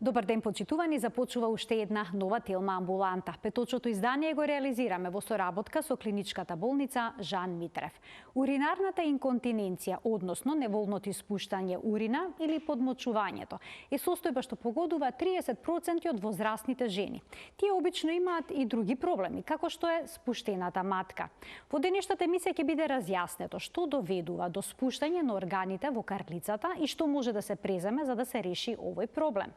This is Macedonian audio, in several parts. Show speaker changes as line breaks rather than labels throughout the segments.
Добар ден, почитувани, започува уште една нова телма амбуланта. Петочното издание го реализираме во соработка со клиничката болница Жан Митрев. Уринарната инконтиненција, односно неволното испуштање урина или подмочувањето, е состојба што погодува 30% од возрастните жени. Тие обично имаат и други проблеми, како што е спуштената матка. Во денешната емисија ќе биде разјаснето што доведува до спуштање на органите во карлицата и што може да се преземе за да се реши овој проблем.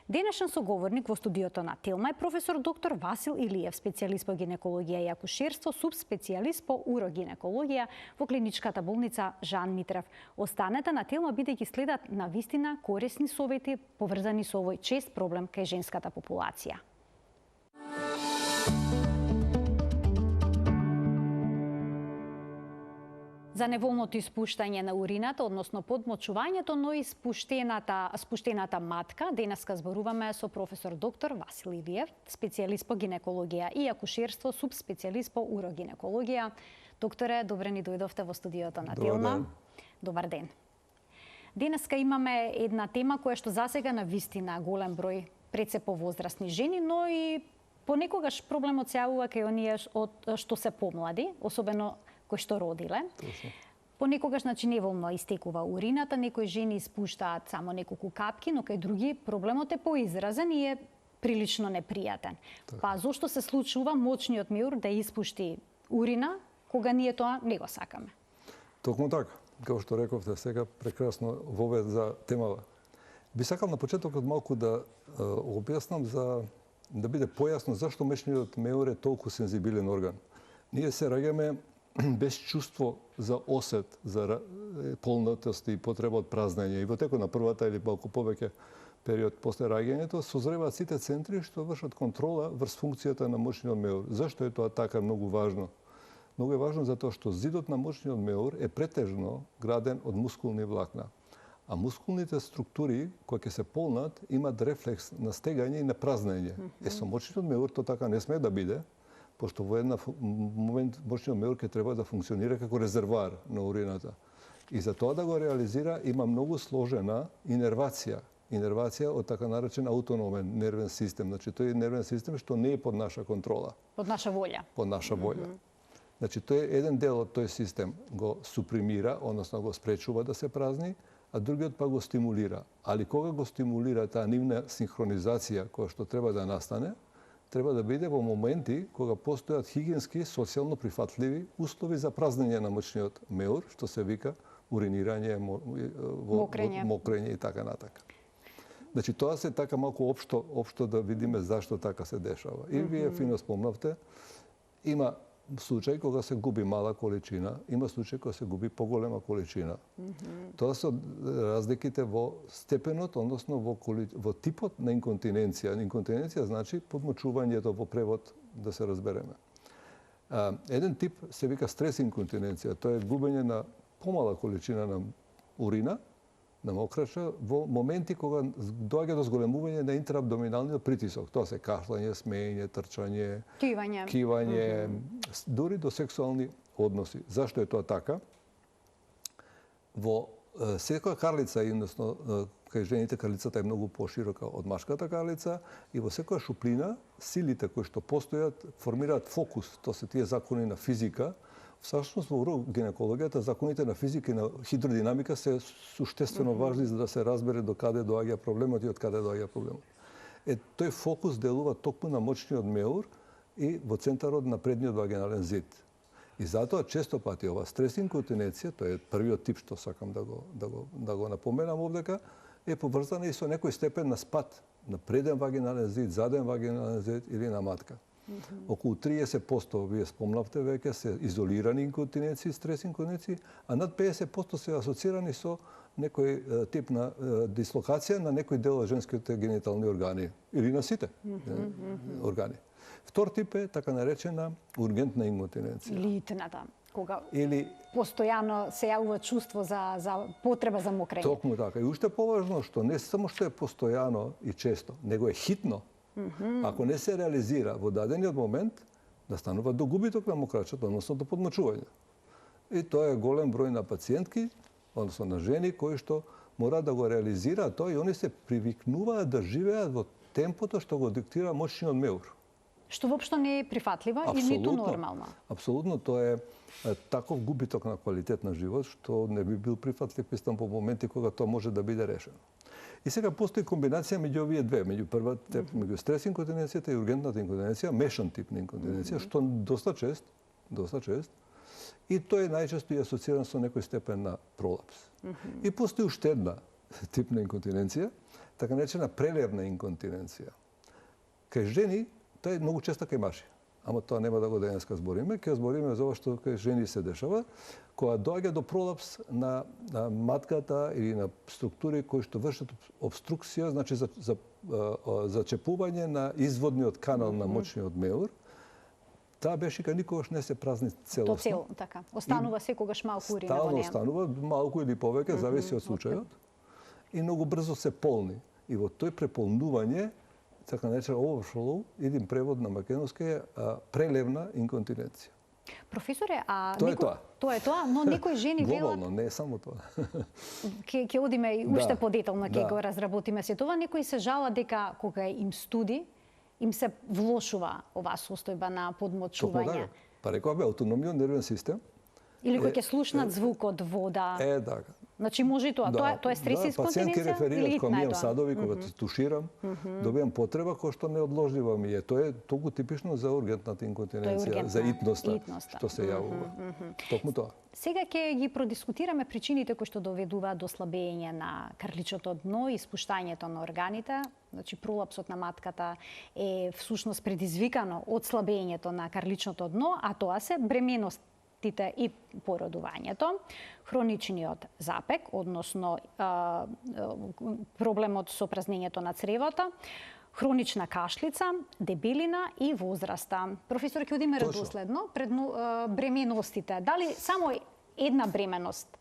Денешен соговорник во студиото на Телма е професор доктор Васил Илиев, специјалист по гинекологија и акушерство, субспецијалист по урогинекологија во клиничката болница Жан Митрев. Останете на Телма бидејќи следат навистина корисни совети поврзани со овој чест проблем кај женската популација. За неволното испуштање на урината, односно подмочувањето, но и спуштената матка, денеска зборуваме со професор доктор Васил Илиев, специјалист по гинекологија и акушерство, субспецијалист по урогинекологија. Докторе, добре ни дојдовте во студиото на Телма. Добар ден. Денеска имаме една тема која што засега навистина голем број пред се повозрастни жени, но и понекогаш проблемот се јавува кај оние што се помлади, особено кои што родиле. Понекогаш, неволно истекува урината, некои жени испуштаат само неколку капки, но кај други проблемот е поизразен и е прилично непријатен. Па зошто се случува мочниот меур да испушти урина, кога ние тоа не го сакаме?
Токму така. Како што рековте сега, прекрасно вовед за темава. Би сакал на почетокот малку да објаснам за да биде појасно зашто мочниот меур е толку сензибилен орган. Ние се раѓаме без чувство за осет, за полнотост и потреба од празнење. И во текот на првата или малку повеќе период после раѓањето созреваат сите центри што вршат контрола врз функцијата на мочниот меур. Зашто е тоа така многу важно? Многу е важно затоа што зидот на мочниот меур е претежно граден од мускулни влакна. А мускулните структури кои ќе се полнат имаат рефлекс на стегање и на празнење. Со мочниот меур тоа така не сме да биде, пошто во една момент мочниот меур ќе треба да функционира како резервоар на урината. И за тоа да го реализира има многу сложена инервација. Инервација од така наречен аутономен нервен систем. Значи тој нервен систем што не е под наша контрола.
Под наша волја.
Под наша волја. Значи тој еден дел од тој систем го супримира, односно го спречува да се празни, а другиот па го стимулира. Али кога го стимулира таа нивна синхронизација која што треба да настане, треба да биде во моменти кога постојат хигиенски, социјално прифатливи услови за празнење на мочниот меур, што се вика уринирање, мокрење и така натака. Значи тоа се така малку општо да видиме зашто така се дешава. И вие фино спомнавте, има случај кога се губи мала количина, има случај кога се губи поголема количина. Тоа се разликите во степенот, односно во типот на инконтиненција. Инконтиненција значи подмочувањето во превод, да се разбереме. Еден тип се вика стрес инконтиненција. Тоа е губење на помала количина на урина, на мокрача, во моменти кога доаѓа до зголемување на интраабдоминалниот притисок. Тоа се кашлање, смеење, трчање, кивање, дури до сексуални односи. Зашто е тоа така? Во секоја карлица, односно кај жените карлицата е многу поширока од машката карлица и во секоја шуплина силите кои што постојат формираат фокус. Тоа се тие закони на физика. Всушност во урогинекологијата законите на физика и на хидродинамика се суштествено важни за да се разбере до каде доаѓа проблемот и од каде доаѓа проблемот. Тој фокус делува токму на мочниот меур и во центарот на предниот вагинален зид. И затоа често пати ова стрес инконтиненција, тоа е првиот тип што сакам да го напоменам овдека, е поврзана и со некој степен на спад на преден вагинален зид, заден вагинален зид или на матка. Околу 30% вие спомнавте веќе се изолирани инконтиненции, стрес инконтиненции, а над 50% се асоцирани со некој тип на дислокација на некој дел од женските генитални органи или на сите органи. Втор тип е така наречена ургентна инконтиненција.
Или итната, кога постојано се јавува чувство за потреба за мокрење.
Токму така. И уште поважно што не само што е постојано и често, него е хитно. Ако не се реализира во дадениот момент, да станува до губиток на мокрачот, односно до подмочување. И тоа е голем број на пациентки, односно на жени, кои што мора да го реализира тоа и они се привикнуваат да живеат во темпото што го диктира моćниот меур.
Што воопшто не е прифатливо и ниту нормално.
Апсолутно, тоа е таков губиток на квалитет на живот што не би бил прифатлив исто по моменти кога тоа може да биде решено. И сега постои комбинација меѓу овие две, меѓу стрес инконтиненцијата и ургентната инконтиненција, мешан тип на инконтиненција, што доста чест, и тој е најчесто и асоциран со некој степен на пролапс. И постои уште една тип на инконтиненција, така наречена прелевна инконтиненција. Кај жени, тоа е многу често кај мажи. Ама тоа нема да го денеска збориме. Ќе збориме за ова што кај жени се дешава, кога доаѓа до пролапс на матката или на структури кои што вршат обструкција, значи за зачепување на изводниот канал на моćниот меур, таа бешика никогаш не се празни целосно.
Тоа цело, така. Останува секогаш малку урина во неа.
Останува малку или повеќе, зависи од случајот. И многу брзо се полни. И во тој преполнување, така наречен overflow, еден превод на македонски е прелевна инконтиненција.
Професоре,
Тоа е тоа.
Тоа е тоа, но некои жени велат...
Глобално, не е само тоа.
Ќе одиме и уште подетално, ќе го разработиме се тоа. Некои се жала дека кога им студи, им се влошува оваа состојба на подмочување.
Па рекоа бе, автономниот нервен систем.
Или кој ќе слушнат звук од вода.
Така.
Значи може и тоа. Тоа е стрес инконтиненција?
Пациентки реферираат кога ми имам садови, кога се туширам, добивам потреба која што неодложлива ми е. Тоа е толку типично за ургентната инконтиненција, за итноста, што се јавува. Токму тоа.
Сега ќе ги продискутираме причините кои што доведуваат до слабење на карличното дно и спуштањето на органите. Значи пролапсот на матката е всушност предизвикано од слабењето на карличното дно, а тоа се бременост и породувањето, хроничниот запек, односно проблемот со празнењето на цревото, хронична кашлица, дебелина и возраста. Професор, ќе одиме редоследно пред бременостите. Дали само една бременост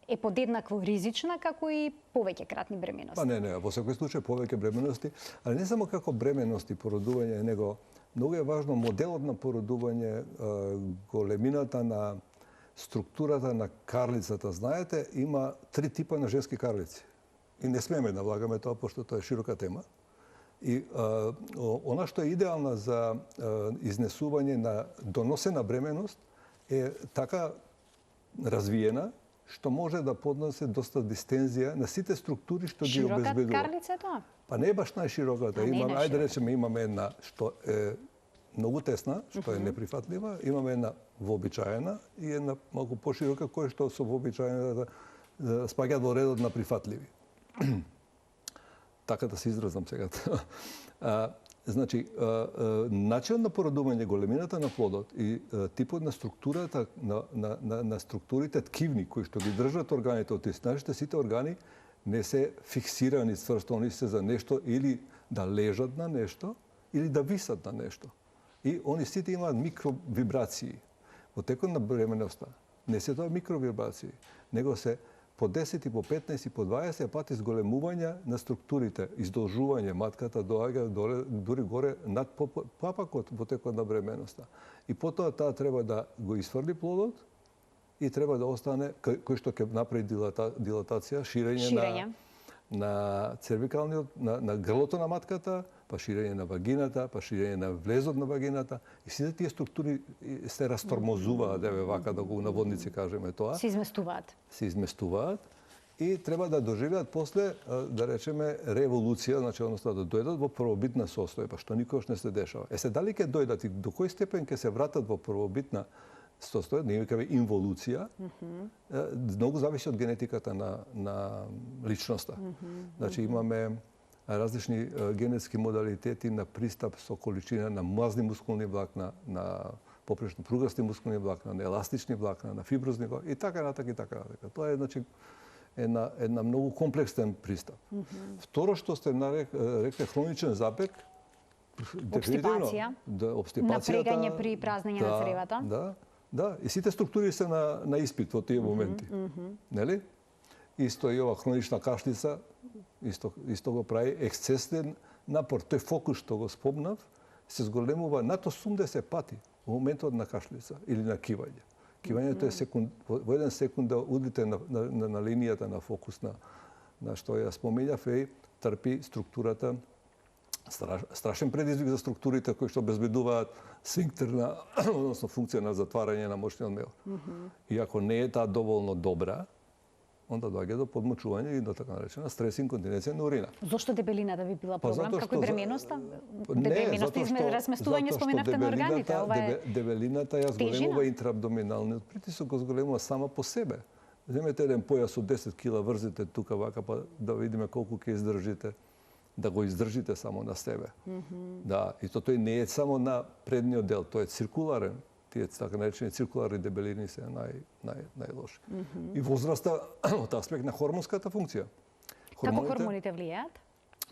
е подеднакво ризична како и повеќе кратни бремености?
Па не, во секој случај повеќе бремености, али не само како бремености, породување, него многу е важно моделот на породување, големината на структурата на карлицата. Знаете, има 3 типа на женски карлици. И не смееме да влагаме тоа, пошто тоа е широка тема. И она што е идеална за изнесување на доносена бременост е така развиена, што може да подноси доста дистензија на сите структури што ги обезбедува.
Широка карлица е тоа?
Па не е баш најшироката. Ајде речеме, имаме една што е многу тесна, што е неприфатлива, имаме една вообичаена и една малку поширока, која што со вообичаената спаѓаат во редот на прифатливи. Така да се изразам сега. Значи, начинот на породување, големината на плодот и типот на структурата на структурите ткивни кои што ги држат органите од тиснажите, сите органи не се фиксирани цврсто, они се за нешто или да лежат на нешто, или да висат на нешто. И они сите имаат микровибрации. Во текот на бременоста не се тоа микровибрации, него се по 10 и по 15 и по 20 пати зголемување на структурите, издолжување, матката доаѓа дури горе над папакот во текот на бременоста. И потоа таа треба да го изфрли плодот и треба да остане кој што ќе направи дилатација, ширење на цервикалниот, на грлото на матката, па ширење на вагината, па ширење на влезот на вагината. И сите тие структури се растормозуваат, вака да го наводници кажеме тоа.
Се изместуваат.
Се изместуваат и треба да доживеат после, да речеме, револуција, значи односно да дојдат во првобитна состојба, што никогаш не се дешава. Се дали ќе дојдат и до кој степен ќе се вратат во првобитна состојба, ние викаме инволуција, многу зависи од генетиката на личноста. Значи имаме различни генетски модалитети на пристап со количина на мазни мускулни влакна, на попрешно пругасти мускулни влакна, на еластични влакна, на фиброзни влакна и така натака и така натака. Тоа е значи една многу комплексен пристап. Второ што сте рекле хроничен запек,
обстипација, напрегање при празнење на цревата.
Да, и сите структури се на испит во тие моменти. Нели? Исто и ова хронична кашлица, исто го прави ексцесен напор. Тој фокус што го спомнав се зголемува над 80 пати во моментот на кашлица или на кивање. Кивањето е во 1 секунд да удите на линијата на фокус на што ја споменав, трпи структурата, страшен предизвик за структурите кои што обезбедуваат сфинктерна, односно функција на затварање на мошниот мел. И ако не е таа доволно добра, онда доаѓа до подмочување и до така наречена стрес инконтиненција на урина.
Зошто дебелината би била проблем? Како и бременоста?
Не,
Дебелината измеѓу разместување споменавте на органите.
Дебелината ја зголемува интраабдоминалниот притисок, го зголемува сама по себе. Земете еден појас од 10 кила, врзите тука вака, па да видиме колку ќе издржите, да го издржите само на себе. Да, и тој не е само на предниот дел, тој е циркуларен. Тие така наречени циркуларни дебелини се најлоши. И возраста од аспект на хормонската функција.
Како хормоните влијаат?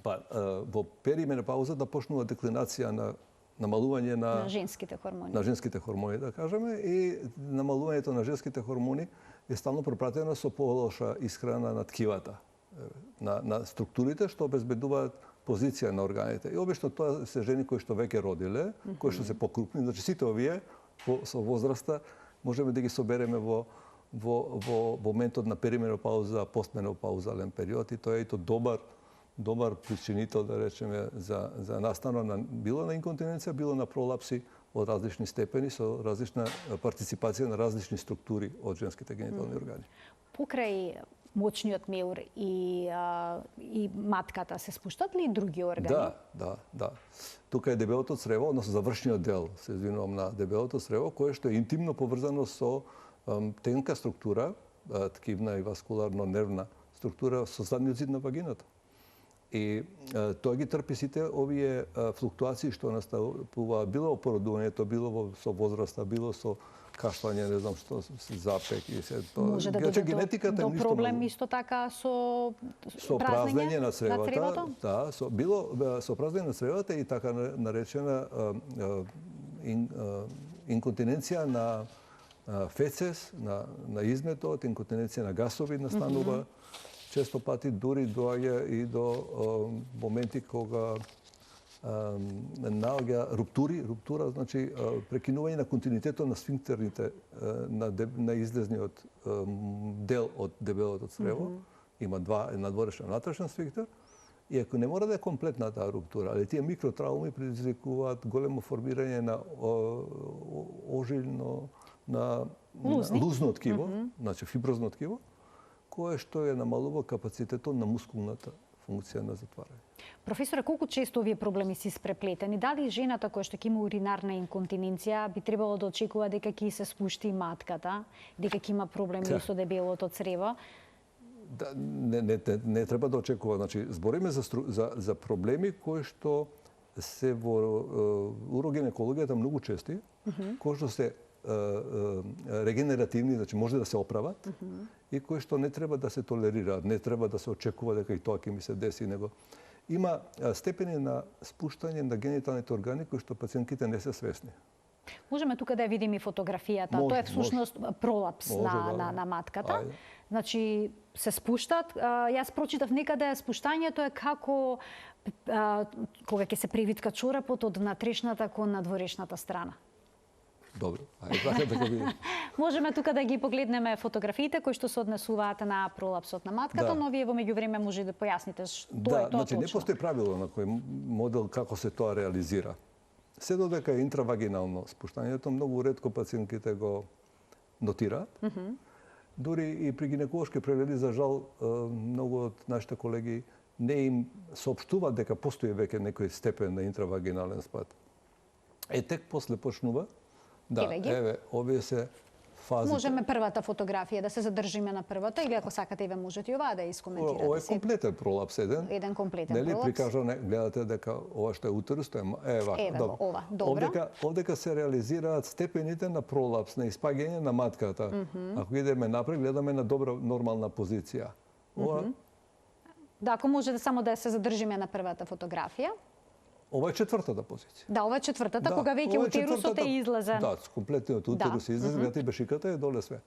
Па, во перименопаузата почнува деклинација на намалување на
женските хормони.
На женските хормони, да кажеме, и намалувањето на женските хормони е стално пропратено со полоша исхрана на ткивата, на структурите што обезбедуваат позиција на органите. И обично тоа се жени кои што веќе родиле, кои што се покрупни, значи сите овие со возраста можеме да ги собереме во моментот на перименопауза, постменопаузален период, и тоа е и добар причинител, да речеме, за настанок било на инконтиненција, било на пролапси од различни степени, со различна партиципација на различни структури од женските генитални органи.
Покрај мочниот меур и матката се спуштат ли и други органи?
Да. Тука е дебелото црево, односно завршниот дел, се извинувам, на дебелото црево, кое што е интимно поврзано со тенка структура, ткивна и васкуларно-нервна структура со задниот зид на вагината. И тоа ги трпи сите овие флуктуации што наставуваат било во породувањето, било со возраста, било со кашлање, не знам што, запек и се тоа.
Може да дојде до проблем исто така со празнење
на
цревото?
Да, било со празнење на цревата и така наречена инконтиненција на фецес, на изметот, инконтиненција на гасови настанува. Често пати дури доаѓа и до моменти кога наоѓа руптура, значи прекинување на континуитетот на сфинктерните на излезниот дел од дебелото црево. Има два, надворешен внатрешен сфинктер. И ако не мора да е комплетна таа руптура, али тие микротрауми предизвикуваат големо формирање на ожилно, на лузно ткиво, значи фиброзно ткиво, кое што е намалува капацитетот на мускулната функција на затварање.
Професоре, колку често овие проблеми се испреплетени? Дали жената која што ќе има уринарна инконтиненција би требало да очекува дека ќе се спушти матката, дека ќе има проблеми со дебелото црево?
Да, не треба да очекува. Значи, збориме за проблеми кои што се во урогинекологијата многу чести, кои што се регенеративни, значи може да се оправат, и кои што не треба да се толерираат, не треба да се очекува дека и тоа ќе ми се деси, него има степени на спуштање на гениталните органи кои што пациентките не се свесни.
Можеме тука да ја видиме и фотографијата. Тоа е всушност пролапс на матката. Значи се спуштат. Јас прочитав некаде спуштањето е како кога ќе се привитка чорапот од внатрешната кон надворешната страна.
Добро, ајде да го видиме.
Можеме тука да ги погледнеме фотографиите кои што се однесуваат на пролапсот на матката, но вие во меѓувреме може да појасните што е тоа точно.
Значи не постои правило на кој модел како се тоа реализира. Се додека е интравагинално спуштањето, многу ретко пациентките го нотираат. Дури и при гинеколошки прегледи, за жал, многу од нашите колеги не им соопштуваат дека постои веќе некој степен на интравагинален спад. Тек после почнува. Да, еве, овие се фазите.
Можеме првата фотографија да се задржиме на првата, или ако сакате, еве можете и оваа да искоментирате.
Ова е комплетен пролапс еден.
Еден комплетен
пролапс.
Нели
прикажано, гледате дека ова што е утерус, тоа е вака.
Ова, добро.
Овдека се реализираат степените на пролапс, на испаѓање на матката. Ако идеме напред, гледаме на добра нормална позиција. Ова
Да, ако може да само да се задржиме на првата фотографија.
Ова е четвртата позиција.
Да, ова е четвртата, кога веќе утерусот е излезен.
Да, комплетниот утерус е излезен, гледате и бешиката е доле све.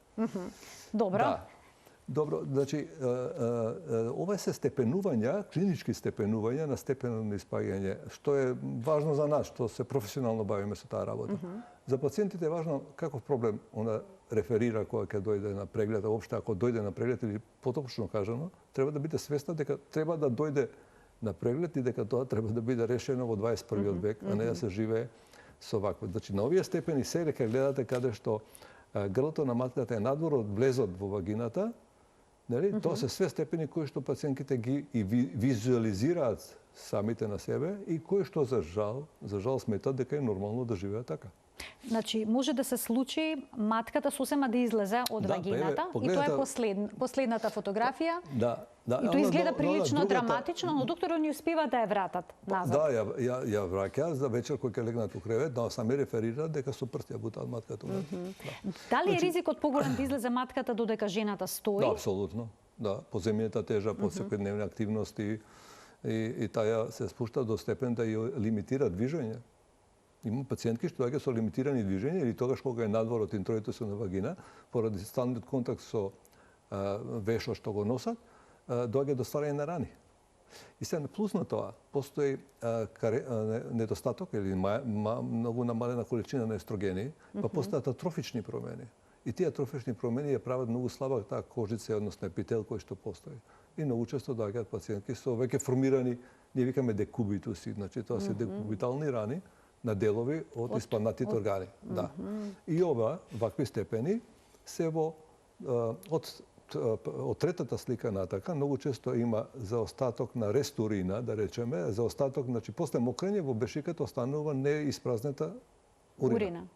Добро.
Да. Добро, значи, ова се степенувања, клинички степенувања на степенот на испаѓање, што е важно за нас, што се професионално бавиме со таа работа. За пациентите е важно каков проблем реферира кога ќе дојде на преглед, а општо ако дојде на преглед или поточно кажано, треба да биде свесна дека треба да дојде на преглед и дека тоа треба да биде решено во 21. век, а не да се живее со вакво. Значи на овие степени сега ќе гледате каде што грлото на матката е надвор од влезот во вагината, нели? Тоа се све степени кои што пациентките ги и визуализираат самите на себе и кои што за жал сметат дека е нормално да живеат така.
Значи, може да се случи матката сосема да излезе од вагината и тоа е последната фотографија.
Да.
И тоа изгледа прилично драматично, но докторот ни успива да ја вратат назад.
Да, ја враќа за вечер кој ќе легнат у кревет, да сами реферираат дека со прст ја бутаат матката.
Дали е ризикот поголем да излезе матката додека жената стои?
Да, апсолутно. Да, поземјата тежа, по секојдневни активности и таа се спушта до степен да ја лимитира движење. Има пациентки што доаѓа со лимитирани движења или тогаш кога е надвор од интроитусот на вагина, поради сталниот контакт со вешот што го носат, доаѓа до стварање на рани. И сега плюс на тоа, постои недостаток или многу намалена количина на естрогени, па постојат атрофични промени. И тие атрофични промени ја прават многу слаба таа кожица, односно епител кој што постои. И многу често доаѓаат пациентки со веќе формирани, ние викаме декубитуси, значи тоа се декубитални рани на делови од испаднатите органи. Да. И вакви степени се од третата слика натака, многу често има заостаток на рест урина, да речеме, заостаток, значи после мокрење во бешиката останува неиспразнета урина.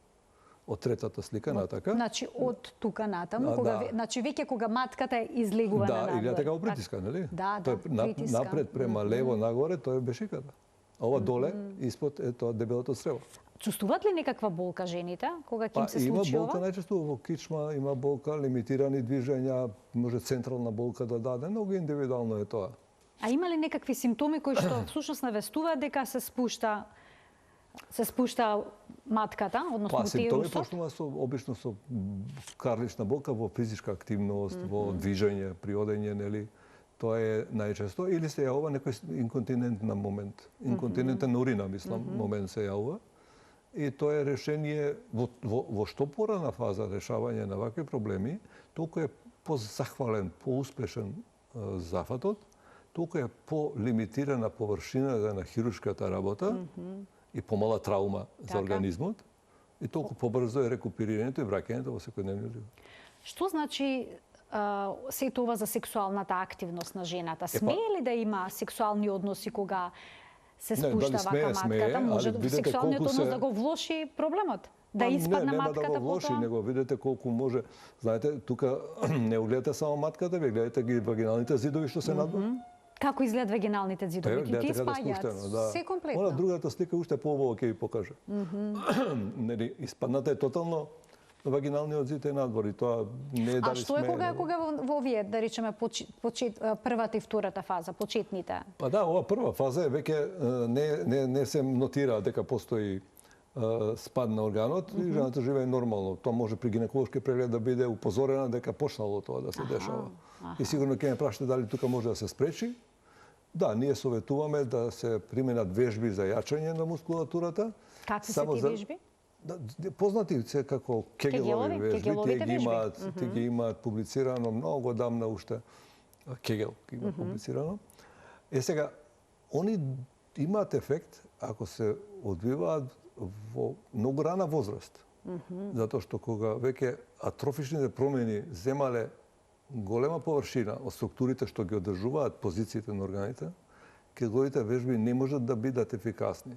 Од третата слика натака.
Значи од тука натаму, значи веќе кога матката е излегува на надвор.
Да, или така го притиска, нели?
Да,
притиска. Напред према лево нагоре, тоа е бешиката. Ова доле, испод е тоа дебелото црево.
Чувствуваат ли некаква болка жените кога ќе им се случи ова?
Има болка најчесто во кичма, има болка, лимитирани движења, може централна болка да даде, многу индивидуално е тоа.
А има ли некакви симптоми кои што всушност навестуваат дека се спушта матката, односно утерусот?
Симптоми почнува обично со карлична болка во физичка активност, во движење, при одење, нели? Тоа е најчесто, или се јавува некој инконтинентен момент. Инконтинентен урина, мислам, момент се јавува. И тоа е решение во што порана фаза решавање на вакви проблеми, толку е позахвален, поуспешен зафатот, толку е полимитирана површината на хируршката работа и помала траума за организмот, и толку побрзо е рекуперирањето и враќањето во секојдневниот живот.
Што значи се тоа за сексуалната активност на жената? Смее ли да има сексуални односи кога се спушта вака матката? Може сексуалниот однос да го влоши проблемот? Да испадне матката
потоа? Не, да го влоши, него видете колку може. Знаете, тука не гледате само матката, вие гледате ги вагиналните зидови што се надвор.
Како изгледат вагиналните зидови? Тие испаѓаат се комплетно.
Она другата слика уште поубаво ќе ви покаже. Нели, испадната е тотално вагиналниот зид е надвор и тоа не е дали
сме... А што е кога во овие, да речеме, првата и втората фаза, почетните?
Па да, ова прва фаза е веќе не се нотира дека постои спад на органот и жената живее нормално. Тоа може при гинеколошки преглед да биде упозорена дека почнало тоа да се дешава. И сигурно ќе ме прашате дали тука може да се спречи. Да, ние советуваме да се применат вежби за јачање на мускулатурата.
Какви се тие вежби?
Познати се како кегелови вежби, тие ги имаат публицирано многу одамна уште. Кегел ги има публицирано. Сега, они имаат ефект ако се одвиваат во многу рана возраст. Затоа што кога веќе атрофичните промени земале голема површина од структурите што ги одржуваат позициите на органите, кегеловите вежби не можат да бидат ефикасни.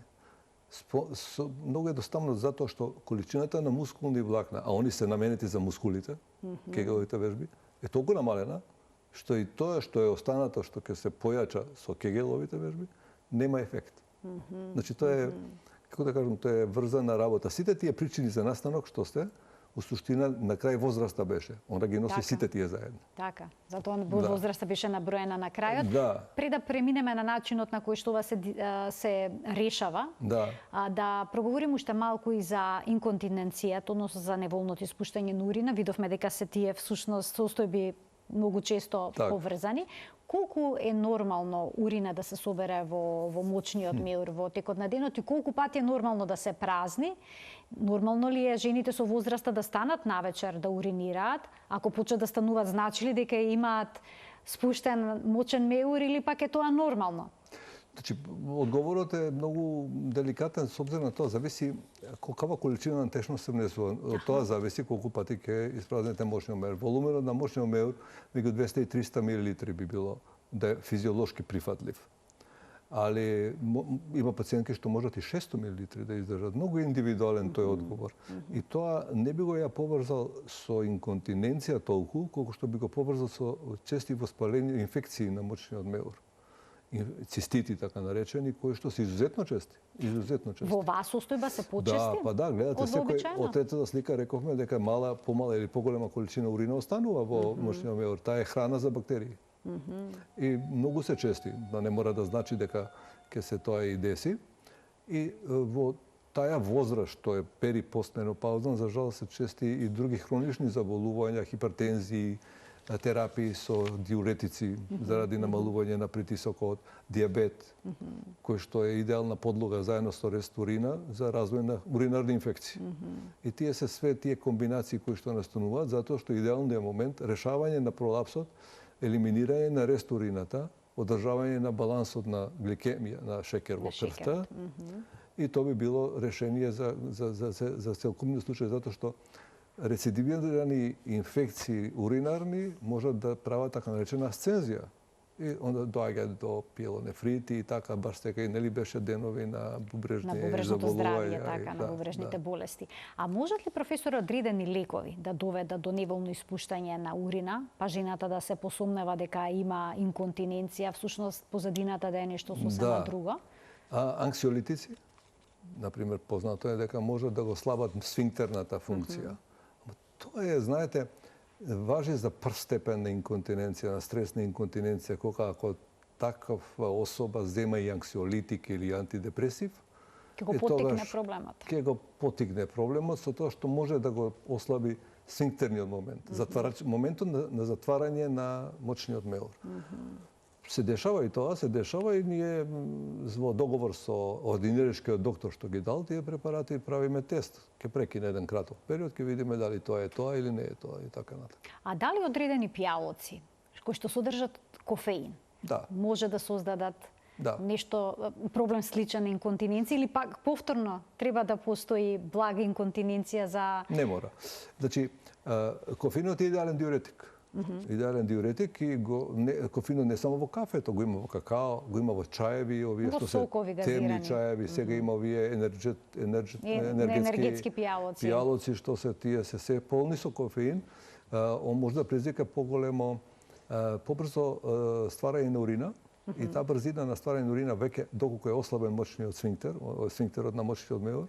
Многу едноставно затоа што количината на мускулни влакна, а они се наменети за мускулите, кегеловите вежби, е толку намалена, што и тоа што е останато што ќе се појача со кегеловите вежби, нема ефект. Значи тоа е, како да кажам, тоа е врзана работа. Сите тие причини за настанок што сте, у суштина на крај возраста беше. Онда ги носи сите тие заедно.
Така. Затоа возраста беше наброена на крајот.
Да.
Пред да преминеме на начинот на кој што ова се решава, да проговориме уште малку и за инконтиненцијата, односно за неволното испуштање на урина. Видовме дека се тие всушност состојби многу често поврзани. Колку е нормално урина да се собере во мочниот меур во текот на денот и колку пати е нормално да се празни? Нормално ли е жените со возраста да станат навечер да уринираат? Ако почнат да стануваат, значи ли дека имаат спуштен мочен меур или пак е тоа нормално?
Значи, одговорот е многу деликатен, с обзир на тоа зависи каква количина на течност се внесува. Од тоа зависи колку пати ќе испразните мочниот меур. Волуменот на мочниот меур меѓу 200 и 300 мл би било да е физиолошки прифатлив. Али има пациентки што можат и 600 мл да издржат. Многу индивидуален тој одговор. И тоа не би го ја поврзал со инконтиненција толку, колку што би го поврзал со чести воспалени инфекции на мочниот меур. Цистити, така наречени, кои што се изузетно чести.
Во вас состојба се почести?
Да, гледате, секој од третата слика рековме дека помала или поголема количина урина останува во мочниот меур. Таа е храна за бактерии. И многу се чести, да не мора да значи дека ќе се тоа и деси. И во таа возраст, што е перипостменопаузен, за жал се чести и други хронични заболувања, хипертензии, терапии со диуретици заради намалување на притисокот, диабет, кој што е идеална подлога заедно со рестурина за развој на уринарни инфекции. И тие се све тие комбинации кои што настануваат, затоа што идеалниот момент решавање на пролапсот, елиминирање на рестурината, одржавање на балансот на гликемија, на шекер во крвта. И тоа би било решение за целокупниот случај, затоа што рецидивирани инфекции уринарни можат да прават така наречена асцензија. И onda доаѓа до пиелонефрити и така, баш дека и нели беше денови на
бубрежното здравје, така, на бубрежните болести. А можат ли, професор, одредени лекови да доведат до неволно испуштање на урина, па жената да се посомнева дека има инконтиненција, всушност позадината да е нешто сосема друго?
Анксиолитици, например, познато е дека можат да го слабат сфинктерната функција. Тоа е, знаете, важи за прв степен на инконтиненција, на стресна инконтиненција, кога ако такава особа зема и анксиолитик или антидепресив,
ќе го потикне проблемот.
Ќе го потикне проблемот со тоа што може да го ослаби сфинктерниот момент, моментот на затварање на мочниот меур. Се дешава и тоа, и ние во договор со ординеришкиот доктор што ги дал тие препарати правиме тест. Ќе прекине еден краток период, ќе видиме дали тоа е тоа или не е тоа и така натаму.
А дали одредени пијалоци кои што содржат кофеин може да создадат нешто, проблем сличен на инконтиненција или пак повторно треба да постои блага инконтиненција за...
Не мора. Значи, кофеинот е идеален диуретик. Идеален диуретик и кофеинот не само во кафето, го има во какао, го има во чаеви, овие што се темни чаеви, сега има овие енергетски пијалоци што се тие се полни со кофеин, он може да предизвика побрзо стварање на урина и таа брзина на стварање на урина веќе доколку е ослабен мочниот сфинктер, сфинктерот на мочниот меур,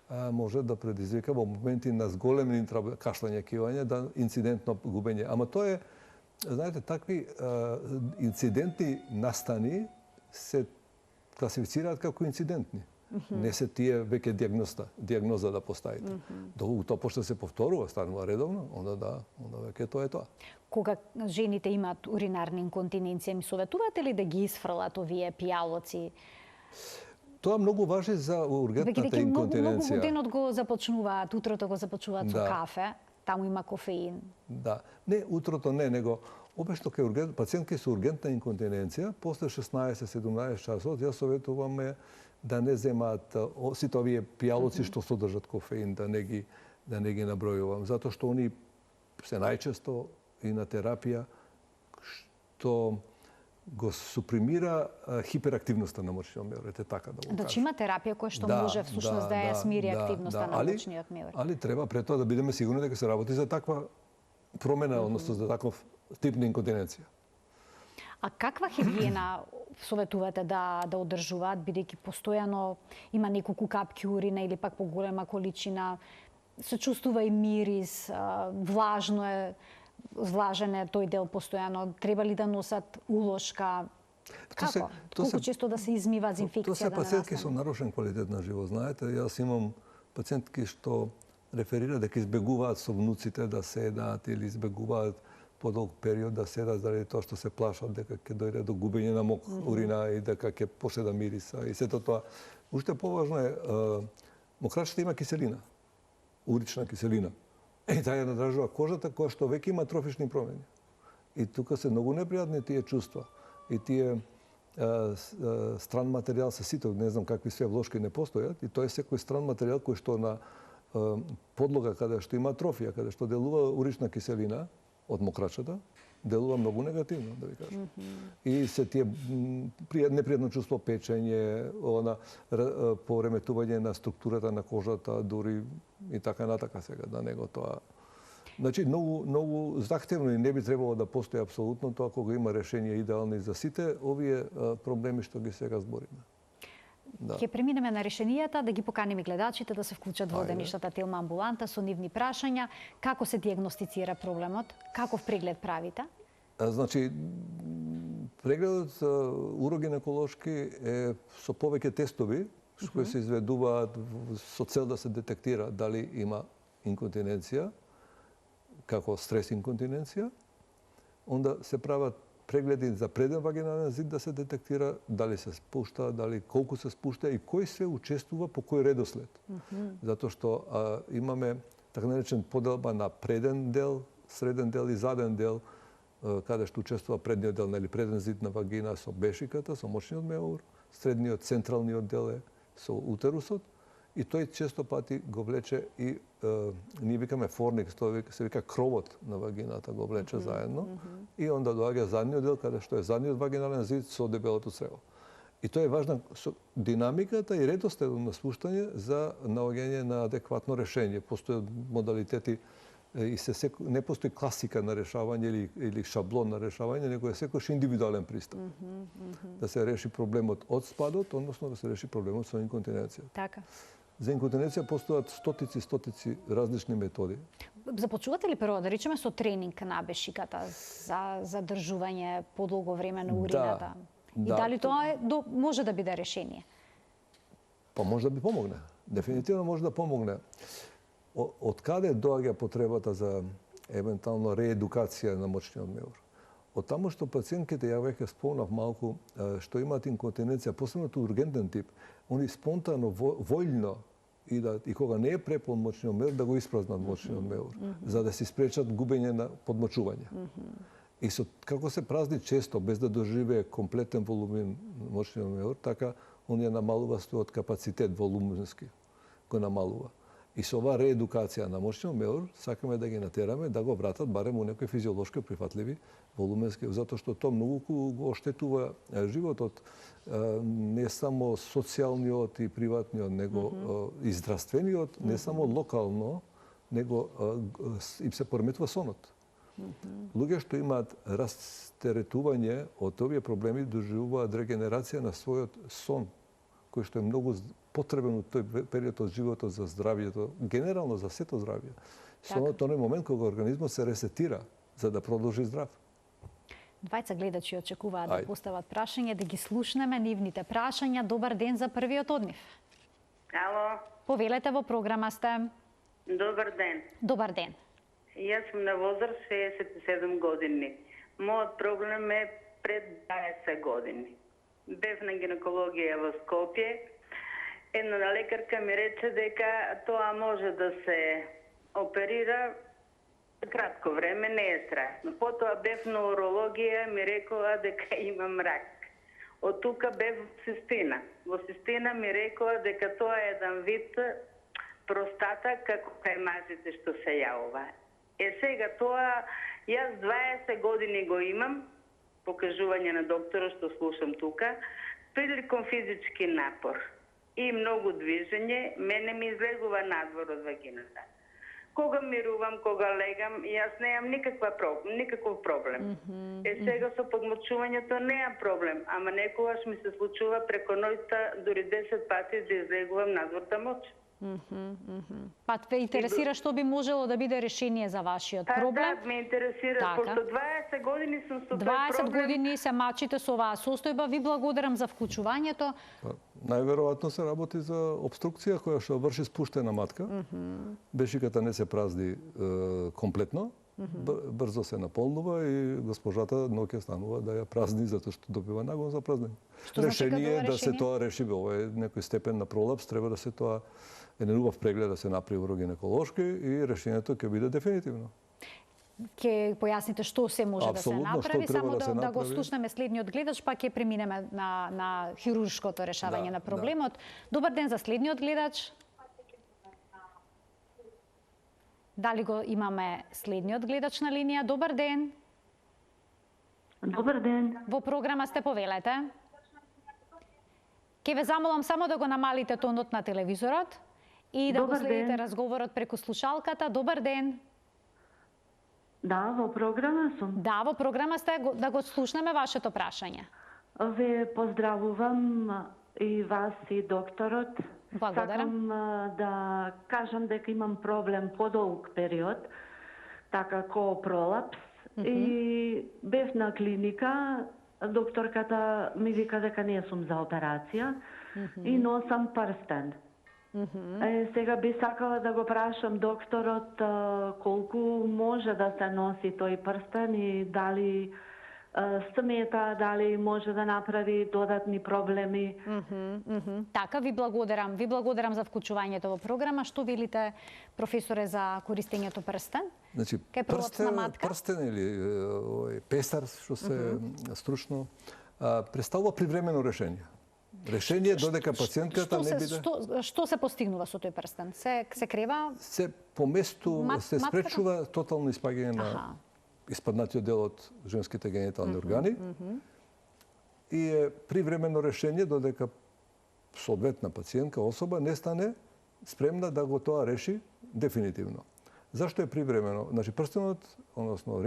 може да предизвика во моменти на зголемени кашлање, кивање, да инцидентно губење. Ама тоа е, знаете, такви инцидентни настани се класифицираат како инцидентни. Не се тие веќе диагноза да поставите. Доколку тоа почне да се повторува, станува редовно, onda веќе тоа е тоа.
Кога жените имаат уринарна инконтиненција, ми советувате ли да ги исфрлат овие пијалоци?
Тоа многу важи за ургентната инконтиненција.
Многу денот го започнуваат, утрото го започнуваат со кафе, таму има кофеин.
Да, не, утрото не, него обично кај пациентки со ургентна инконтиненција, после 16-17 часот, ја советуваме да не земаат сите овие пијалоци што содржат кофеин, да не ги набројувам, затоа што они се најчесто и на терапија што го супримира хиперактивноста на мочниот меур, така да го кажам.
Значи има терапија која што може всушност да ја смири активноста на мочниот меур.
Али треба пред тоа да бидеме сигурни дека се работи за таква промена, односно за таков тип на инконтиненција.
А каква хигиена советувате да одржуваат, бидејќи постојано има неколку капки урина или пак поголема количина, се чувствува и мирис, влажен е тој дел постојано, треба ли да носат улошка? Како? Колку често да се измиваат за инфекција?
Тоа се пациентки со нарушен квалитет на живот. Знаете, јас имам пациентки што реферираат дека избегуваат со внуците да седат или избегуваат подолг период да седат заради тоа што се плашат дека ќе дојде до губење на урина и дека ќе почне да мириса и сето тоа. Уште поважно е, мокрачето има киселина, урична киселина. И таа ја надражува кожата која што веќе има трофични промени. И тука се многу непријатни тие чувства. И тие стран материјал се сите, не знам какви све влошки не постојат, и тоа е секој стран материјал кој што на подлога каде што има атрофија, каде што делува урична киселина од мокрачата, делува многу негативно, да ви кажам. И се тие непријатно чувство, печење, пореметување на структурата на кожата, дури и така натака сега на него тоа. Значи, многу захтевно и не би требало да постои апсолутно тоа кога има решение идеални за сите овие проблеми што ги сега збориме.
Ќе преминеме на решенијата, да ги поканиме гледачите да се вклучат во денешната Телма амбуланта со нивни прашања. Како се диагностицира проблемот? Каков преглед правите?
Значи, прегледот урогинеколошки е со повеќе тестови, кои се изведуваат со цел да се детектира дали има инконтиненција, како стрес инконтиненција. Онда се прават прегледи за преден вагинален зид да се детектира дали се спушта, дали колку се спушта и кој се учествува по кој редослед. Затоа што имаме така наречен поделба на преден дел, среден дел и заден дел, каде што учествува предниот дел, нели преден зид на вагина со бешиката, со мочниот меур, средниот централниот дел е со утерусот и тој често пати го влече и ние викаме форник, тоа се вика кровот на вагината го влече заедно и онда доаѓа задниот дел каде што е задниот вагинален зид со дебелото црево. И тоа е важна со динамиката и редоследот на спуштање за наоѓање на адекватно решение. Постојат модалитети и не постои класика на решавање или шаблон на решавање, него е секојаш индивидуален пристап. Да се реши проблемот од спадот, односно да се реши проблемот со инконтиненција.
Така.
За инконтиненција постојат стотици различни методи.
Започувате ли прво да речеме со тренинг на бешиката за задржување подолго време на урината? И дали тоа може да биде решение?
Па може да би помогне. Дефинитивно може да помогне. Од каде доаѓа потребата за евентуално реедукација на мочниот меур? Од таму што пациентките, ја веќе спомнав малку, што имаат инконтиненција, посебно ургентен тип, они спонтано, вољно и кога не е препон мочниот меур, да го испразнат мочниот меур, за да се спречат губење на подмочување. И како се празни често, без да доживее комплетен волумен мочниот меур, така он ја намалува својот капацитет волуменски, го намалува. И со оваа реедукација на мочниот меур, сакаме да ги натераме да го вратат барем у некои физиолошки прифатливи волуменски, затоа што тоа многу го оштетува животот, не само социјалниот и приватниот, него и здравствениот, не само локално, него им се пореметува сонот. Луѓе што имаат растеретување од овие проблеми доживуваат регенерација на својот сон, кој што е многу потребен од тој период од животот за здравието, генерално за сето здравје. Сонот е оној момент кога организмот се ресетира за да продолжи здрав.
Двајца гледачи очекуваат да постават прашање, да ги слушнеме нивните прашања. Добар ден за првиот од нив.
Ало.
Повелете, во програма сте.
Добар ден.
Добар ден.
Јас сум на возраст 67 години. Мојот проблем е пред 20 години. Бев на гинекологија во Скопје. Една лекарка ми рече дека тоа може да се оперира кратко време, не е страшно. Потоа бев на урологија, ми рекоа дека имам рак. Од тука бев во Систина. Во Систина ми рекоа дека тоа е еден вид простата како кај мажите што се јавува. Сега тоа, јас 20 години го имам, покажување на доктора што слушам тука, приликом физички напор и многу движење, мене ми излегува надвор од вагината. Кога мирувам, кога легам, јас неам никаков проблем. Сега со подмочувањето неам проблем, ама некогаш ми се случува преко ноќта дури 10 пати да излегувам надвор да мочам.
Па те интересира што би можело да биде решение за вашиот проблем?
Да, ме интересира, пошто 20 години сум со тој
20 години се мачите со оваа состојба. Ви благодарам за вклучувањето.
Најверојатно се работи за обструкција која што врши спуштена матка. Бешиката не се празни комплетно, брзо се наполнува и госпожата ноќе станува да ја празни затоа што добива нагон за празнење. Решение е да се тоа реши, ова е некој степен на пролапс, треба да се тоа еден убав преглед да се направи урогинеколошки и решението ќе биде дефинитивно.
Ќе појасните што се може да се направи, само да го слушнеме следниот гледач, па ќе преминеме на хируршкото решавање на проблемот. Добар ден за следниот гледач. Дали го имаме следниот гледач на линија? Добар ден.
Добар ден.
Во програма сте, повелете. Ке ве замолам само да го намалите тонот на телевизорот и да го следите разговорот преку слушалката. Добар ден.
Да, во програма сум.
Да, во програма сте, да го слушнеме вашето прашање.
Ве поздравувам и вас и докторот.
Благодарам.
Сакам да кажам дека имам проблем подолг период, така ко пролапс. И бев на клиника, докторката ми вика дека не сум за операција и носам прстен. Сега би сакала да го прашам докторот колку може да се носи тој прстен и дали смета, дали може да направи додатни проблеми.
Така, ви благодарам. Ви благодарам за вклучувањето во програма. Што велите, професоре, за користењето прстен?
Значи, прстен или песар, што се стручно, представува привремено решение. Решение додека пациентката не биде...
Што се постигнува со тој прстен? Се крева?
Се по месту се спречува тотално испаѓање на испаднатиот дел од женските генитални органи и е привремено решение додека соодветна пациентка, особа, не стане спремна да го тоа реши дефинитивно. Зашто е привремено? Значи, прстенот, односно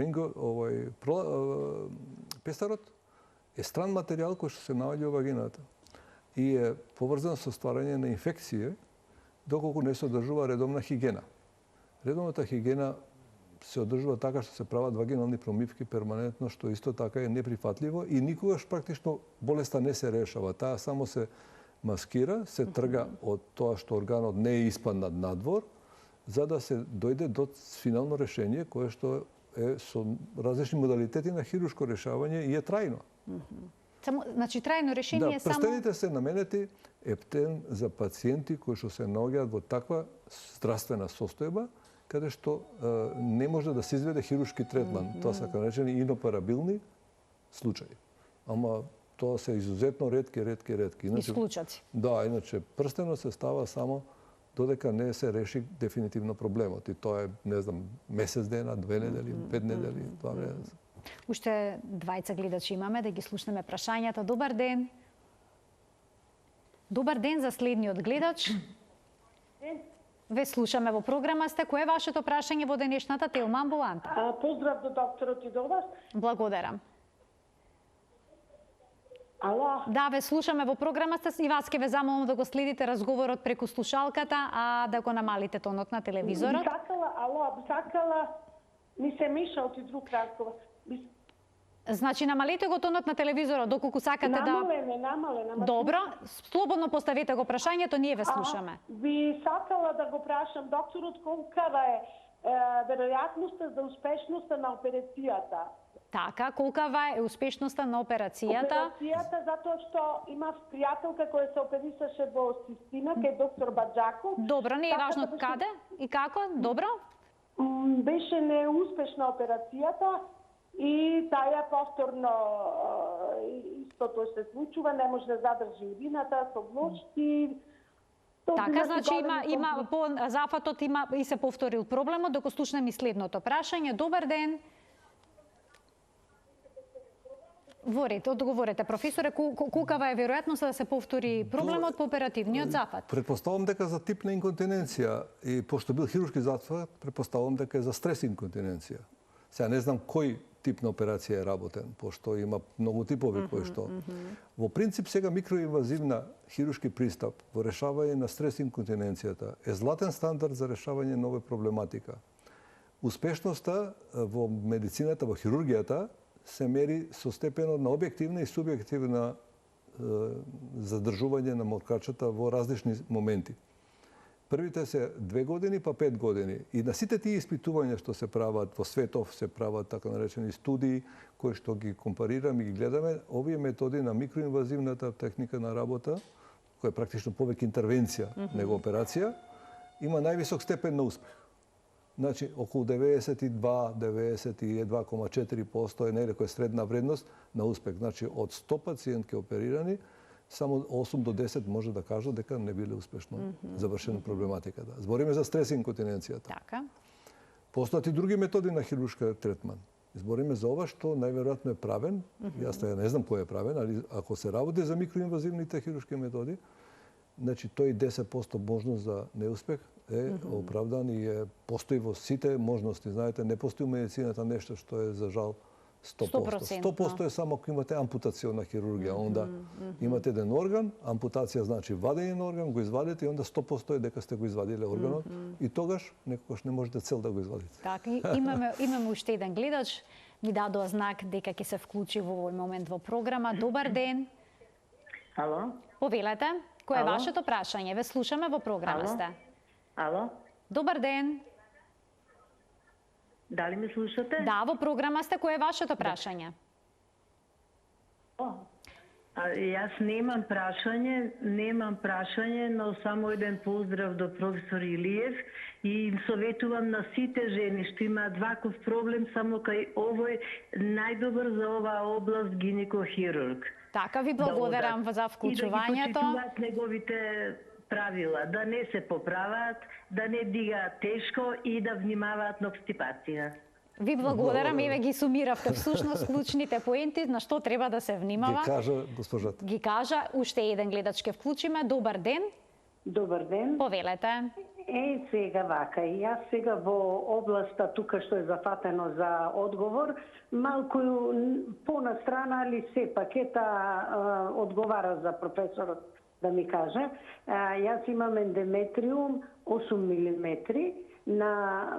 песарот, е стран материјал кој што се наоѓа во вагината и е поврзан со стварање на инфекција доколку не се одржува редовна хигиена. Редовната хигиена се одржува така што се прават вагинални промивки перманентно, што исто така е неприфатливо и никогаш практично болеста не се решава. Таа само се маскира, се трга од тоа што органот не е испаднат надвор, за да се дојде до финално решение кое што е со различни модалитети на хируршко решавање и е трајно.
Значи, трајно решение само...
Прстените се наменети ептен за пациенти кои што се наоѓаат во таква здравствена состојба, каде што не може да се изведе хируршки третман. Тоа се наречени иноперабилни случаи. Ама тоа се изузетно ретки.
Исклучаци.
Да, иначе прстенот се става само додека не се реши дефинитивно проблемот. И тоа е, не знам, месец дена, 2 недели, 5 недели, тоа не знам.
Уште двајца гледачи имаме, да ги слушнеме прашањата. Добар ден. Добар ден за следниот гледач. Ве слушаме во програма сте. Кој е вашето прашање во денешната Телма амбуланта?
Поздрав до докторот и до вас.
Благодарам.
Ало?
Да, ве слушаме во програма сте и вас ке ве замолам да го следите разговорот преку слушалката, а да го намалите тонот на телевизорот.
Сакала, ми се меша од друг разговор.
Значи, намалете го тонот на телевизорот, доколку сакате
Намалена.
Добро, слободно поставете го прашањето, ние ве слушаме.
Би сакала да го прашам докторот колкава е веројатноста за успешноста на операцијата.
Така, колкава е успешноста на операцијата?
Операцијата, затоа што имав пријателка која се оперисаше во Систина, кај доктор Баджаков.
Добро, не е важно каде и како, добро?
Беше неуспешна операцијата и таа повторно истото се случува, не може да задржи урината со влошки.
Така, значи има по зафатот има и се повторил проблемот, докато слушнем и следното прашање. Добар ден. Одговорете, професоре, колкава е веројатноста да се повтори проблемот по оперативниот зафат?
Предпоставам дека за тип на инконтиненција и пошто бил хируршки зафат, предпоставам дека е за стрес инконтиненција. Сега не знам кој тип на операција е работен, пошто има многу типови кои што. Во принцип сега микроинвазивна хируршки пристап во решавање на стрес инконтиненцијата е златен стандард за решавање на овој проблематика. Успешноста во медицината, во хирургијата се мери со степенот на објективна и субјективна задржување на моткачата во различни моменти. Првите се 2 години, па 5 години. И на сите тие испитувања што се прават во светов, се прават така наречени студии, кои што ги компарираме и ги гледаме, овие методи на микроинвазивната техника на работа, која е практично повеќе интервенција него операција, има највисок степен на успех. Значи, околу 92,4% е некоја средна вредност на успех. Значи, од 100 пациентки оперирани, само 8 до 10 може да кажат дека не биле успешно завршена проблематиката. Збориме за стрес инконтиненцијата.
Така.
Постојат и други методи на хируршка третман. Збориме за ова што најверојатно е правен. Јас не знам кој е правен, али ако се работи за микроинвазивните хируршки методи, значи тој 10% можност за неуспех е оправдан и постои во сите можности. Знаете, не постои во медицината нешто што е за жал 100%. 100% е само ако имате ампутациона хирургија. Онда имате еден орган, ампутација значи вадење на орган, го извадите и онда 100% е дека сте го извадиле органот и тогаш некогаш не можете цел да го извадите.
Така, имаме уште еден гледач, ни дадоа знак дека ќе се вклучи во овој момент во програма. Добар ден.
Ало?
Повелете, кој е вашето прашање? Ве слушаме, во програма сте.
Ало?
Добар ден.
Дали ме слушате?
Да, во програма сте. Кој е вашето прашање?
Јас немам прашање, но само еден поздрав до професор Илиев и им советувам на сите жени што имаат ваков проблем, само кај овој најдобар за оваа област гинекохирург.
Така, ви благодарам за вклучувањето.
И да ги почитуваат неговите правила, да не се поправаат, да не дигаат тешко и да внимаваат на обстипација.
Ви благодарам, еве ги сумиравте всушност клучните поенти на што треба да се внимава.
Ги кажа госпожата.
Ги кажа, уште еден гледач ке вклучиме. Добар ден.
Добар ден.
Повелете.
Сега вака, јас сега во областа тука што е зафатено за одговор, малку понастрана, али сепак одговара за професорот да ми каже. Јас имам ендометриум 8 мм на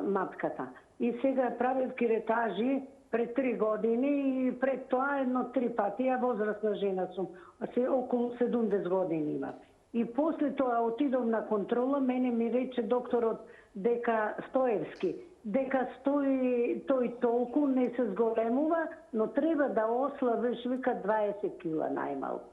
матката. И сега правев киретажи пред 3 години и пред тоа 1-3 пати. Ја возрастна жена сум, околу 70 години имам. И после тоа отидов на контрола, мене ми рече докторот дека Стоевски, дека стои тој толку, не се зголемува, но треба да ослабиш, вика 20 кила најмалку.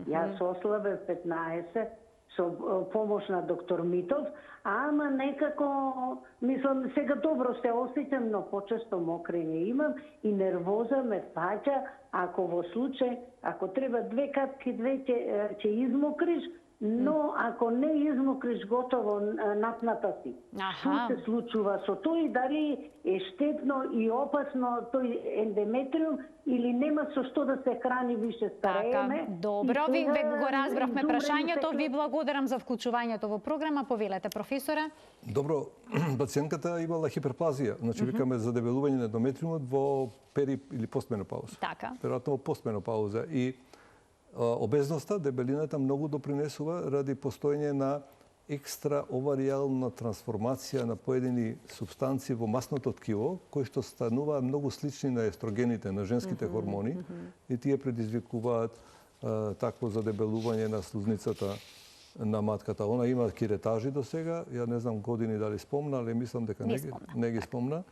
Јас ослабев 15 со помош на доктор Митов, ама некако, мислам, сега добро се осеќам, но почесто мокрење имам и нервоза ме фаќа, ако во случај, ако треба 2 капки, ќе измокриш, но ако не измокриш готово напната си. Што се случува со тој, дали е штетно и опасно тој ендометриум или нема со што да се храни више старееме?
Така, добро, ви го разбравме прашањето, ви благодарам за вклучувањето во програма. Повелете, професоре.
Добро, пациентката имала хиперплазија, значи викаме за дебелување на ендометриумот во пери или постменопауза.
Така.
Веројатно во постменопауза и обезноста, дебелината многу допринесува ради постоење на екстраоваријална трансформација на поедини субстанции во масното ткиво, кои што стануваат многу слични на естрогените, на женските хормони, и тие предизвикуваат такво задебелување на слузницата на матката. Она има киретажи до сега, ја не знам години дали спомна, але мислам дека не ги спомна.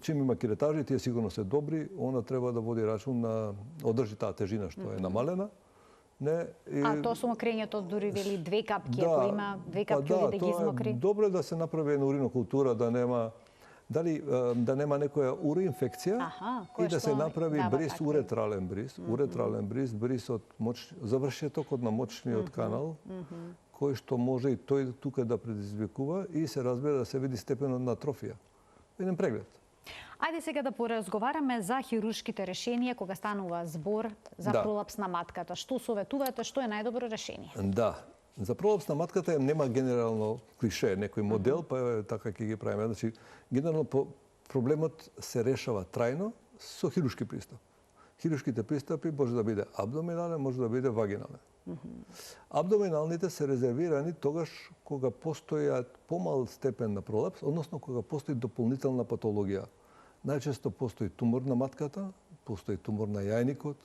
Чим има киретажи, тие сигурно се добри, она треба да води рачун на одржи таа тежина што е намалена.
Тоа со мокрењето дури вели 2 капки, ако има 2 капки да ги измокри.
Добро е да се направи една уринокултура, да нема некоја уроинфекција и да се направи бриз, уретрален бриз. Уретрален бриз, бриз од завршетокот на мочниот канал, кој што може и тој тука да предизвикува и се разбира да се види степенот на атрофија. Еден преглед.
Ајде сега да поразговараме за хируршките решенија кога станува збор за пролапс на матката. Што советувате, што е најдобро решение?
Да. За пролапс на матката нема генерално клише, некој модел, па така ќе ги правиме. Значи, генерално проблемот се решава трајно со хируршки пристап. Хируршките пристапи може да биде абдоминален, може да биде вагинален. Абдоминалните се резервирани тогаш кога постојат помал степен на пролапс, односно кога постои дополнителна патологија. Најчесто постои тумор на матката, постои тумор на јајникот,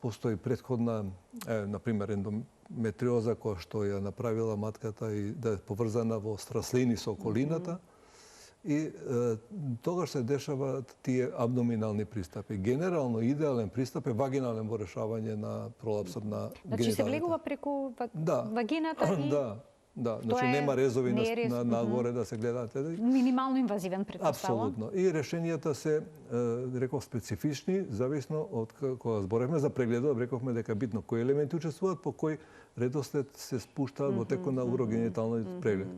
постои претходна, например, ендометриоза која што ја направила матката и да е поврзана во страслини со околината. И тогаш се дешаваат тие абдоминални пристапи. Генерално идеален пристап е вагинален во решавање на пролапсот на гениталите.
Значи се влегува преку вагината и...
Да, значи нема резови нагоре да се гледаат.
Минимално инвазивен, претпоставувам.
Апсолутно. И решенијата се, реков, специфични, зависно од кога зборевме за прегледот, рековме дека битно кои елементи учествуваат, по кој редослед се спуштаат во текот на урогениталниот преглед.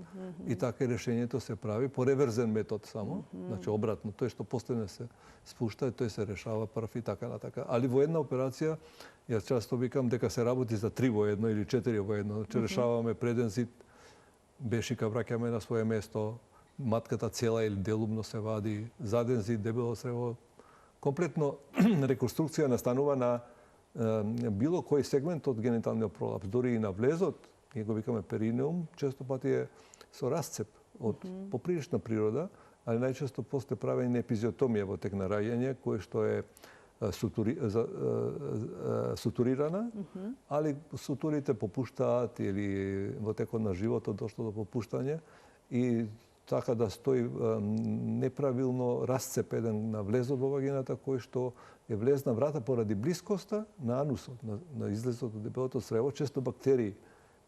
И така решението се прави по реверзен метод само, значи обратно, тој што последне се спушта, тој се решава прв и така натака. Али во една операција, јас често викам дека се работи за 3 во 1 или 4 во 1, значи решаваме преден зид, бешика враќаме на свое место, матката цела или делумно се вади, заден зид, дебело црево. Комплетно реконструкција настанува на било кој сегмент од гениталниот пролапс. Дори и на влезот, ние го викаме перинеум, често пати е со расцеп од поприлична природа, али најчесто после правење епизиотомија во тек на раѓање, кој што е сутурирана, али сутурите попуштаат или во текот на животот дошло до попуштање и така да стои неправилно расцеп еден на влезот во вагината кој што е влезна врата поради блискоста на анусот, на излезот од дебелото црево, често бактерии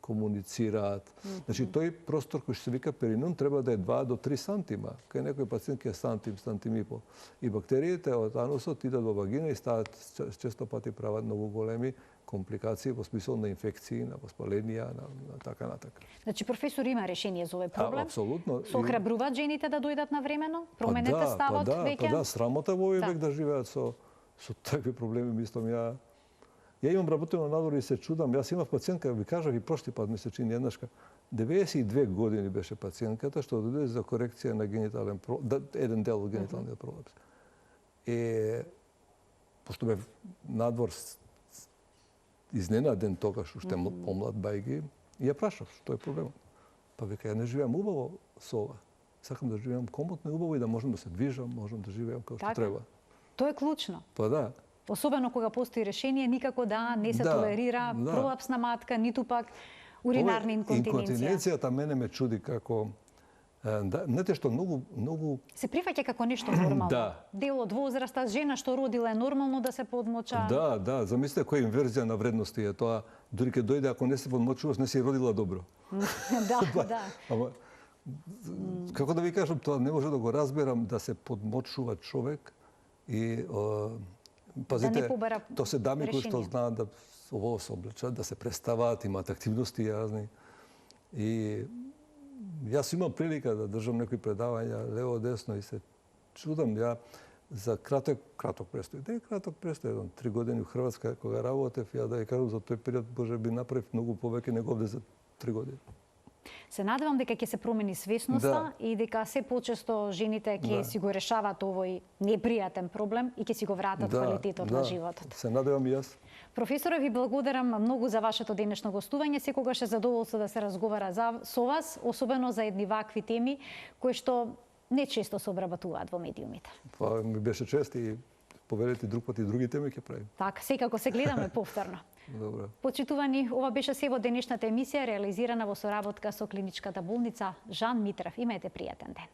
комуницираат. Значи, тој простор кој што се вика перинеум треба да е 2 до 3 сантима. Кај некој пациент ќе е сантим и пол. И бактериите од анусот идат во вагина и стават често пати прават многу големи компликации во смисол на инфекции, на воспаленија, на така натака.
Значи, професор, има решение за овој проблем?
Апсолутно.
Се охрабруваат жените да дојдат на времено? Променете ставот веќе?
Да, срамота во овој век да живеат со такви проблеми, мислам ја. Ја имам работено надвор и се чудам. Јас имав пациентка, ви кажав и прошли пат ми се чини еднашка. 92 години беше пациентката што дојде за корекција на генитален еден дел од гениталниот пролапс. Пошто бев надвор изненаден тогаш, уште помлад бајги, и ја прашав што е проблемот. Па века, ја не живеам убаво со ова. Сакам да живеам комотно и убаво и да можам да се движам, можам да живеам како што треба.
Тоа е клучно.
Па да.
Особено кога постои решение, никако да не се толерира пролапс на матка, ниту пак уринарна инконтиненција.
Инконтиненцијата мене ме чуди како знаете што многу
се прифаќа како нешто нормално. Дел од возраста, жена што родила е нормално да се подмоча.
Да, замислете која инверзија на вредности е тоа. Дури ќе дојде ако не се подмочуваш, не си родила добро.
Да.
Ама како да ви кажам, тоа не може да го разберам да се подмочува човек и пазите, тоа се дами кои што знаат да ово се облечат, да се представаат, имаат активности јазни. И јас имам прилика да држам некои предавања лево-десно и се чудам ја за краток престој. Не краток престој, 3 години во Хрватска кога работев, ја да ја кажам за тој период може би направив многу повеќе него овде за 3 години.
Се надевам дека ќе се промени свесноста и дека се почесто жените ќе си го решаваат овој непријатен проблем и ќе си го вратат квалитетот на животот.
Се надевам и јас.
Професоре, ви благодарам многу за вашето денешно гостување. Секогаш е задоволство да се разговара со вас, особено за едни вакви теми кои што не често се обработуваат во медиумите.
Па ми беше чест и повелете друг пат и други теми ќе правим.
Така, секако се гледаме повторно.
Добро.
Почитувани, ова беше се во денешната емисија реализирана во соработка со клиничката болница Жан Митрев. Имајте пријатен ден.